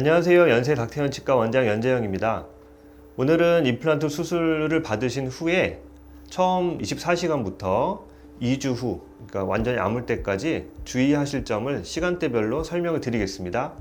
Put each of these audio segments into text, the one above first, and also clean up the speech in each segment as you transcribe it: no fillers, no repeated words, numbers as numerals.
안녕하세요. 연세 닥태현 치과 원장 연재영입니다. 오늘은 임플란트 수술을 받으신 후에 처음 24시간부터 2주 후, 그러니까 완전히 아물 때까지 주의하실 점을 시간대별로 설명을 드리겠습니다.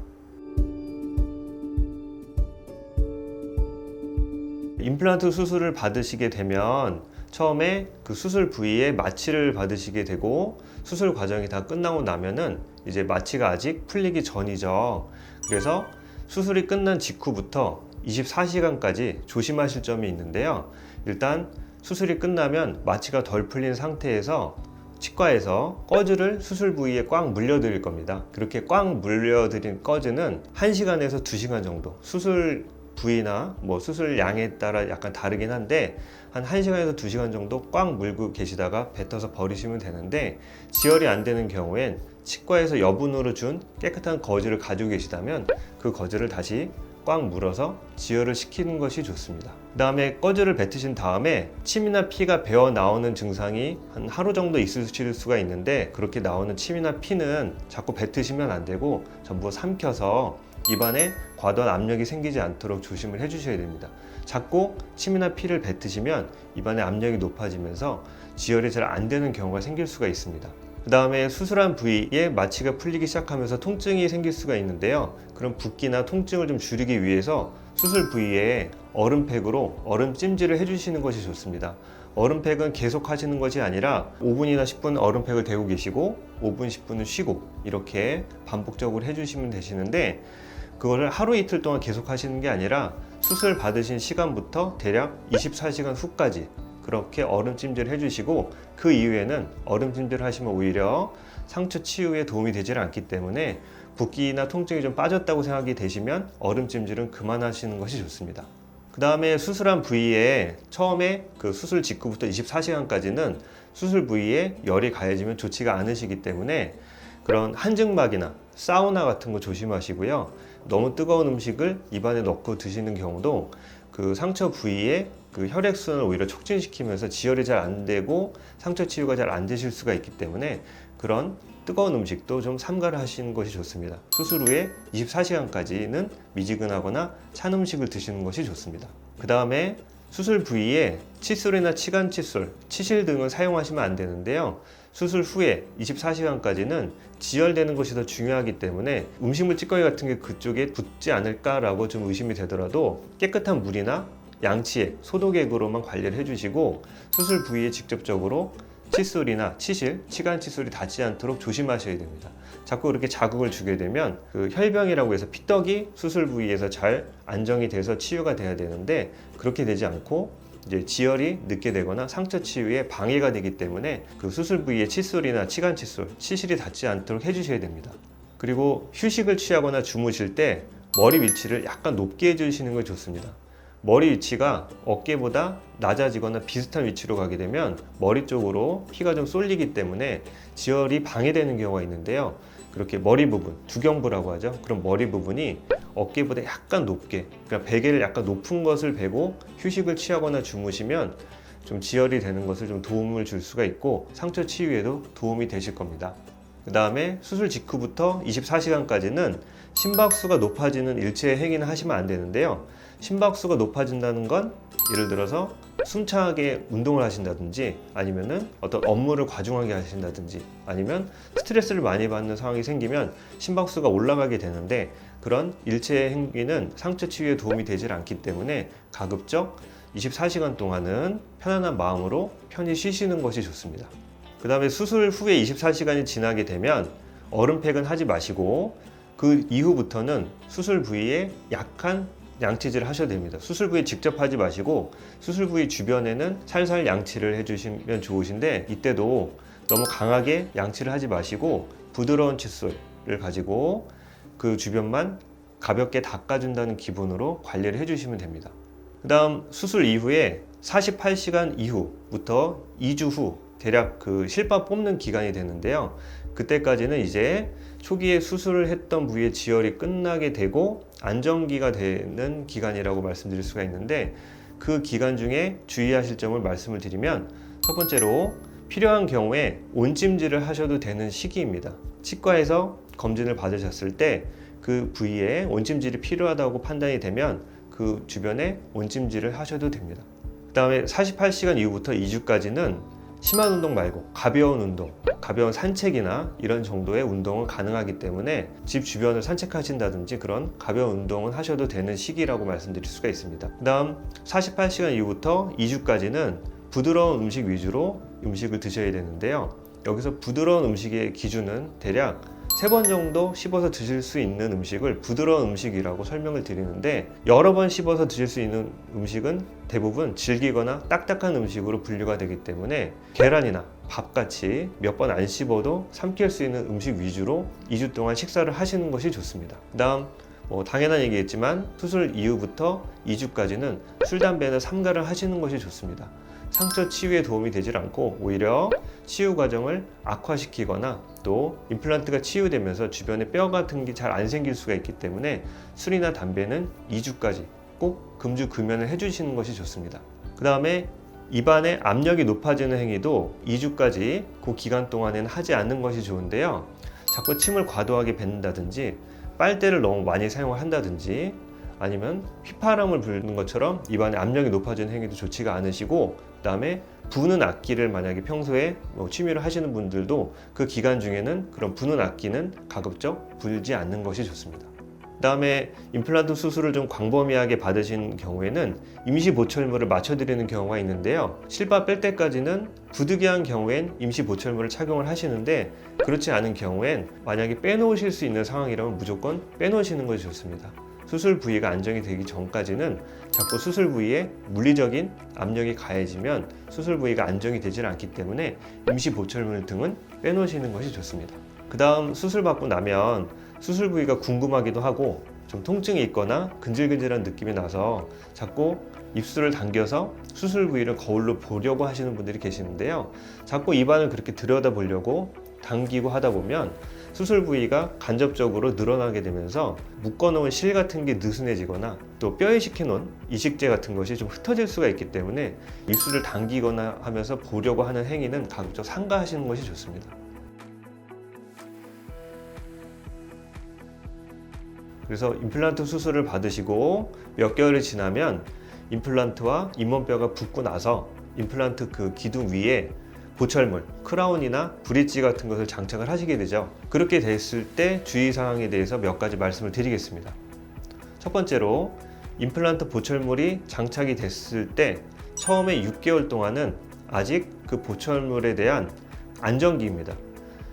임플란트 수술을 받으시게 되면 처음에 그 수술 부위에 마취를 받으시게 되고, 수술 과정이 다 끝나고 나면은 이제 마취가 아직 풀리기 전이죠. 그래서 수술이 끝난 직후부터 24시간까지 조심하실 점이 있는데요. 일단 수술이 끝나면 마취가 덜 풀린 상태에서 치과에서 꺼즈를 수술 부위에 꽉 물려드릴 겁니다. 그렇게 꽉 물려드린 꺼즈는 1시간에서 2시간 정도, 수술 부위나 수술 양에 따라 약간 다르긴 한데 한 1시간에서 2시간 정도 꽉 물고 계시다가 뱉어서 버리시면 되는데, 지혈이 안 되는 경우엔 치과에서 여분으로 준 깨끗한 거즈를 가지고 계시다면 그 거즈를 다시 꽉 물어서 지혈을 시키는 것이 좋습니다. 그 다음에 꺼즈를 뱉으신 다음에 침이나 피가 배어 나오는 증상이 한 하루 정도 있으실 수가 있는데, 그렇게 나오는 침이나 피는 자꾸 뱉으시면 안 되고 전부 삼켜서 입안에 과도한 압력이 생기지 않도록 조심을 해주셔야 됩니다. 자꾸 침이나 피를 뱉으시면 입안의 압력이 높아지면서 지혈이 잘 안 되는 경우가 생길 수가 있습니다. 그 다음에 수술한 부위에 마취가 풀리기 시작하면서 통증이 생길 수가 있는데요. 그런 붓기나 통증을 좀 줄이기 위해서 수술 부위에 얼음팩으로 얼음 찜질을 해주시는 것이 좋습니다. 얼음팩은 계속 하시는 것이 아니라 5분이나 10분 얼음팩을 대고 계시고 5분, 10분은 쉬고 이렇게 반복적으로 해주시면 되시는데, 그거를 하루 이틀 동안 계속 하시는 게 아니라 수술 받으신 시간부터 대략 24시간 후까지 그렇게 얼음 찜질을 해주시고, 그 이후에는 얼음 찜질을 하시면 오히려 상처 치유에 도움이 되질 않기 때문에 붓기나 통증이 좀 빠졌다고 생각이 되시면 얼음 찜질은 그만하시는 것이 좋습니다. 그 다음에 수술한 부위에 처음에 그 수술 직후부터 24시간까지는 수술 부위에 열이 가해지면 좋지가 않으시기 때문에 그런 한증막이나 사우나 같은 거 조심하시고요. 너무 뜨거운 음식을 입안에 넣고 드시는 경우도 그 상처 부위에 그 혈액순환을 오히려 촉진시키면서 지혈이 잘 안 되고 상처 치유가 잘 안 되실 수가 있기 때문에 그런 뜨거운 음식도 좀 삼가를 하시는 것이 좋습니다. 수술 후에 24시간까지는 미지근하거나 찬 음식을 드시는 것이 좋습니다. 그 다음에 수술 부위에 칫솔이나 치간 칫솔, 치실 등을 사용하시면 안 되는데요. 수술 후에 24시간까지는 지혈되는 것이 더 중요하기 때문에 음식물 찌꺼기 같은 게 그쪽에 붙지 않을까라고 좀 의심이 되더라도 깨끗한 물이나 양치액, 소독액으로만 관리를 해주시고, 수술 부위에 직접적으로 칫솔이나 치실, 치간 칫솔이 닿지 않도록 조심하셔야 됩니다. 자꾸 이렇게 자극을 주게 되면 그 혈병이라고 해서 피떡이 수술 부위에서 잘 안정이 돼서 치유가 돼야 되는데, 그렇게 되지 않고 이제 지혈이 늦게 되거나 상처 치유에 방해가 되기 때문에 그 수술 부위에 칫솔이나 치간 칫솔, 치실이 닿지 않도록 해주셔야 됩니다. 그리고 휴식을 취하거나 주무실 때 머리 위치를 약간 높게 해주시는 게 좋습니다. 머리 위치가 어깨보다 낮아지거나 비슷한 위치로 가게 되면 머리 쪽으로 피가 좀 쏠리기 때문에 지혈이 방해되는 경우가 있는데요. 그렇게 머리 부분, 두경부라고 하죠. 그럼 머리 부분이 어깨보다 약간 높게, 그러니까 베개를 약간 높은 것을 베고 휴식을 취하거나 주무시면 좀 지혈이 되는 것을 좀 도움을 줄 수가 있고 상처 치유에도 도움이 되실 겁니다. 그 다음에 수술 직후부터 24시간까지는 심박수가 높아지는 일체 행위는 하시면 안 되는데요. 심박수가 높아진다는 건 예를 들어서 숨차게 운동을 하신다든지, 아니면은 어떤 업무를 과중하게 하신다든지, 아니면 스트레스를 많이 받는 상황이 생기면 심박수가 올라가게 되는데, 그런 일체 행위는 상처 치유에 도움이 되질 않기 때문에 가급적 24시간 동안은 편안한 마음으로 편히 쉬시는 것이 좋습니다. 그 다음에 수술 후에 24시간이 지나게 되면 얼음팩은 하지 마시고, 그 이후부터는 수술 부위에 약한 양치질을 하셔도 됩니다. 수술 부위 직접 하지 마시고 수술 부위 주변에는 살살 양치를 해주시면 좋으신데, 이때도 너무 강하게 양치를 하지 마시고 부드러운 칫솔을 가지고 그 주변만 가볍게 닦아준다는 기분으로 관리를 해주시면 됩니다. 그 다음 수술 이후에 48시간 이후부터 2주 후 대략 그 실밥 뽑는 기간이 되는데요. 그때까지는 이제 초기에 수술을 했던 부위의 지혈이 끝나게 되고 안정기가 되는 기간이라고 말씀드릴 수가 있는데, 그 기간 중에 주의하실 점을 말씀을 드리면, 첫 번째로 필요한 경우에 온찜질을 하셔도 되는 시기입니다. 치과에서 검진을 받으셨을 때 그 그 부위에 온찜질이 필요하다고 판단이 되면 그 주변에 온찜질을 하셔도 됩니다. 그 다음에 48시간 이후부터 2주까지는 심한 운동 말고 가벼운 운동, 가벼운 산책이나 이런 정도의 운동은 가능하기 때문에 집 주변을 산책하신다든지 그런 가벼운 운동은 하셔도 되는 시기라고 말씀드릴 수가 있습니다. 그 다음 48시간 이후부터 2주까지는 부드러운 음식 위주로 음식을 드셔야 되는데요. 여기서 부드러운 음식의 기준은 대략 3번 정도 씹어서 드실 수 있는 음식을 부드러운 음식이라고 설명을 드리는데, 여러 번 씹어서 드실 수 있는 음식은 대부분 질기거나 딱딱한 음식으로 분류가 되기 때문에 계란이나 밥같이 몇 번 안 씹어도 삼킬 수 있는 음식 위주로 2주 동안 식사를 하시는 것이 좋습니다. 그 다음 당연한 얘기겠지만 수술 이후부터 2주까지는 술, 담배는 삼가를 하시는 것이 좋습니다. 상처 치유에 도움이 되질 않고 오히려 치유 과정을 악화시키거나 또 임플란트가 치유되면서 주변에 뼈 같은 게 잘 안 생길 수가 있기 때문에 술이나 담배는 2주까지 꼭 금주 금연을 해주시는 것이 좋습니다. 그 다음에 입안에 압력이 높아지는 행위도 2주까지 그 기간 동안에는 하지 않는 것이 좋은데요. 자꾸 침을 과도하게 뱉는다든지 빨대를 너무 많이 사용을 한다든지 아니면 휘파람을 불는 것처럼 입안에 압력이 높아지는 행위도 좋지가 않으시고, 그 다음에 부는 악기를 만약에 평소에 취미로 하시는 분들도 그 기간 중에는 그런 부는 악기는 가급적 불지 않는 것이 좋습니다. 그 다음에 임플란트 수술을 좀 광범위하게 받으신 경우에는 임시 보철물을 맞춰드리는 경우가 있는데요. 실밥 뺄 때까지는 부득이한 경우엔 임시 보철물을 착용을 하시는데, 그렇지 않은 경우엔 만약에 빼놓으실 수 있는 상황이라면 무조건 빼놓으시는 것이 좋습니다. 수술 부위가 안정이 되기 전까지는 자꾸 수술 부위에 물리적인 압력이 가해지면 수술 부위가 안정이 되질 않기 때문에 임시 보철물 등은 빼놓으시는 것이 좋습니다. 그 다음 수술 받고 나면 수술 부위가 궁금하기도 하고 좀 통증이 있거나 근질근질한 느낌이 나서 자꾸 입술을 당겨서 수술 부위를 거울로 보려고 하시는 분들이 계시는데요. 자꾸 입안을 그렇게 들여다보려고 당기고 하다 보면 수술 부위가 간접적으로 늘어나게 되면서 묶어놓은 실 같은 게 느슨해지거나 또 뼈에 식혀놓은 이식제 같은 것이 좀 흩어질 수가 있기 때문에 입술을 당기거나 하면서 보려고 하는 행위는 가급적 삼가하시는 것이 좋습니다. 그래서 임플란트 수술을 받으시고 몇 개월이 지나면 임플란트와 잇몸뼈가 붙고 나서 임플란트 그 기둥 위에 보철물, 크라운이나 브릿지 같은 것을 장착을 하시게 되죠. 그렇게 됐을 때 주의사항에 대해서 몇 가지 말씀을 드리겠습니다. 첫 번째로 임플란트 보철물이 장착이 됐을 때 처음에 6개월 동안은 아직 그 보철물에 대한 안정기입니다.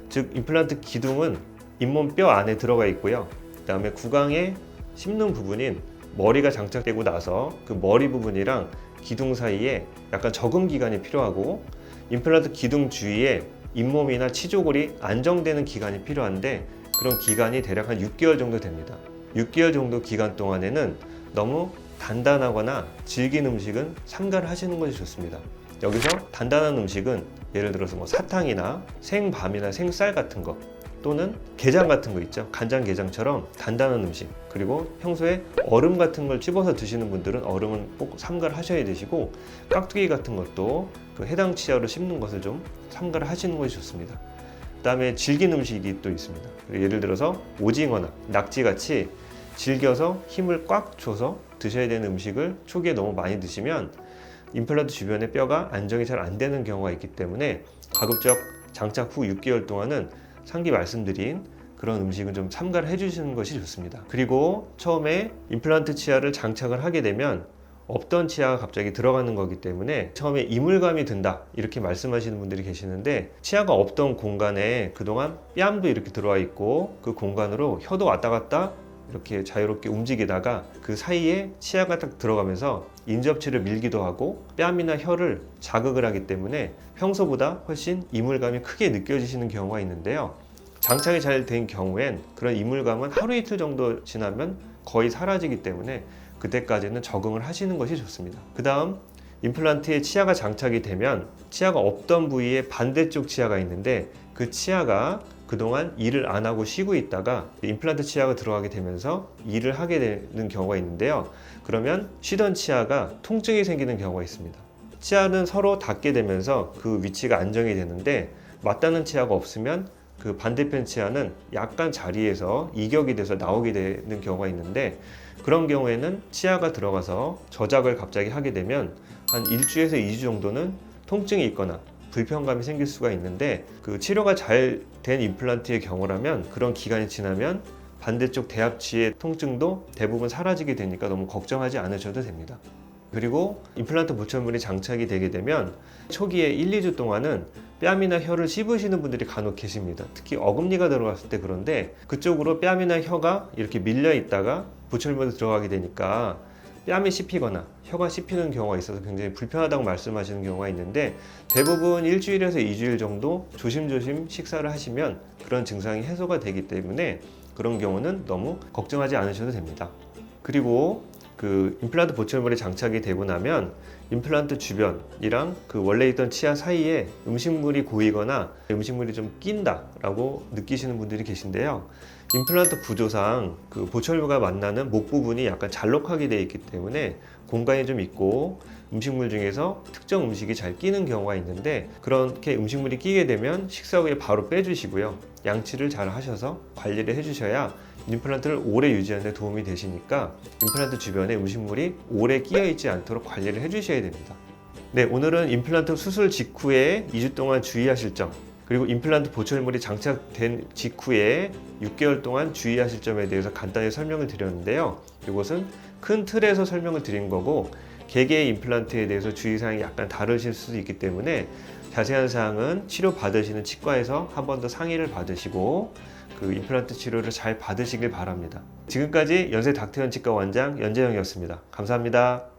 즉 임플란트 기둥은 잇몸 뼈 안에 들어가 있고요. 그 다음에 구강에 씹는 부분인 머리가 장착되고 나서 그 머리 부분이랑 기둥 사이에 약간 적응 기간이 필요하고, 임플란트 기둥 주위에 잇몸이나 치조골이 안정되는 기간이 필요한데 그런 기간이 대략 한 6개월 정도 됩니다. 6개월 정도 기간 동안에는 너무 단단하거나 질긴 음식은 삼가를 하시는 것이 좋습니다. 여기서 단단한 음식은 예를 들어서 사탕이나 생밤이나 생쌀 같은 거, 또는 게장 같은 거 있죠. 간장게장처럼 단단한 음식, 그리고 평소에 얼음 같은 걸 씹어서 드시는 분들은 얼음은 꼭 삼가를 하셔야 되시고, 깍두기 같은 것도 그 해당 치아로 씹는 것을 좀 삼가를 하시는 것이 좋습니다. 그 다음에 질긴 음식이 또 있습니다. 예를 들어서 오징어나 낙지같이 질겨서 힘을 꽉 줘서 드셔야 되는 음식을 초기에 너무 많이 드시면 임플란트 주변의 뼈가 안정이 잘 안 되는 경우가 있기 때문에 가급적 장착 후 6개월 동안은 상기 말씀드린 그런 음식은 좀 삼가를 해주시는 것이 좋습니다. 그리고 처음에 임플란트 치아를 장착을 하게 되면 없던 치아가 갑자기 들어가는 거기 때문에 처음에 이물감이 든다 이렇게 말씀하시는 분들이 계시는데, 치아가 없던 공간에 그동안 뺨도 이렇게 들어와 있고 그 공간으로 혀도 왔다 갔다 이렇게 자유롭게 움직이다가 그 사이에 치아가 딱 들어가면서 인접치를 밀기도 하고 뺨이나 혀를 자극을 하기 때문에 평소보다 훨씬 이물감이 크게 느껴지시는 경우가 있는데요. 장착이 잘 된 경우엔 그런 이물감은 하루 이틀 정도 지나면 거의 사라지기 때문에 그때까지는 적응을 하시는 것이 좋습니다. 그 다음 임플란트에 치아가 장착이 되면 치아가 없던 부위에 반대쪽 치아가 있는데 그 치아가 그동안 일을 안 하고 쉬고 있다가 임플란트 치아가 들어가게 되면서 일을 하게 되는 경우가 있는데요. 그러면 쉬던 치아가 통증이 생기는 경우가 있습니다. 치아는 서로 닿게 되면서 그 위치가 안정이 되는데 맞닿는 치아가 없으면 그 반대편 치아는 약간 자리에서 이격이 돼서 나오게 되는 경우가 있는데, 그런 경우에는 치아가 들어가서 저작을 갑자기 하게 되면 한 1주에서 2주 정도는 통증이 있거나 불편감이 생길 수가 있는데, 그 치료가 잘 된 임플란트의 경우라면 그런 기간이 지나면 반대쪽 대합치의 통증도 대부분 사라지게 되니까 너무 걱정하지 않으셔도 됩니다. 그리고 임플란트 보철물이 장착이 되게 되면 초기에 1, 2주 동안은 뺨이나 혀를 씹으시는 분들이 간혹 계십니다. 특히 어금니가 들어갔을 때. 그런데 그쪽으로 뺨이나 혀가 이렇게 밀려 있다가 보철물이 들어가게 되니까 뺨이 씹히거나 혀가 씹히는 경우가 있어서 굉장히 불편하다고 말씀하시는 경우가 있는데, 대부분 일주일에서 2주일 정도 조심조심 식사를 하시면 그런 증상이 해소가 되기 때문에 그런 경우는 너무 걱정하지 않으셔도 됩니다. 그리고 그 임플란트 보철물이 장착이 되고 나면 임플란트 주변이랑 그 원래 있던 치아 사이에 음식물이 고이거나 음식물이 좀 낀다라고 느끼시는 분들이 계신데요. 임플란트 구조상 그 보철물과 만나는 목 부분이 약간 잘록하게 되어 있기 때문에 공간이 좀 있고 음식물 중에서 특정 음식이 잘 끼는 경우가 있는데, 그렇게 음식물이 끼게 되면 식사 후에 바로 빼주시고요. 양치를 잘 하셔서 관리를 해주셔야 임플란트를 오래 유지하는 데 도움이 되시니까 임플란트 주변에 음식물이 오래 끼어 있지 않도록 관리를 해주셔야 됩니다. 네, 오늘은 임플란트 수술 직후에 2주 동안 주의하실 점, 그리고 임플란트 보철물이 장착된 직후에 6개월 동안 주의하실 점에 대해서 간단히 설명을 드렸는데요. 이것은 큰 틀에서 설명을 드린 거고, 개개의 임플란트에 대해서 주의사항이 약간 다르실 수도 있기 때문에 자세한 사항은 치료 받으시는 치과에서 한 번 더 상의를 받으시고 그 임플란트 치료를 잘 받으시길 바랍니다. 지금까지 연세 닥터현 치과 원장 연재영이었습니다. 감사합니다.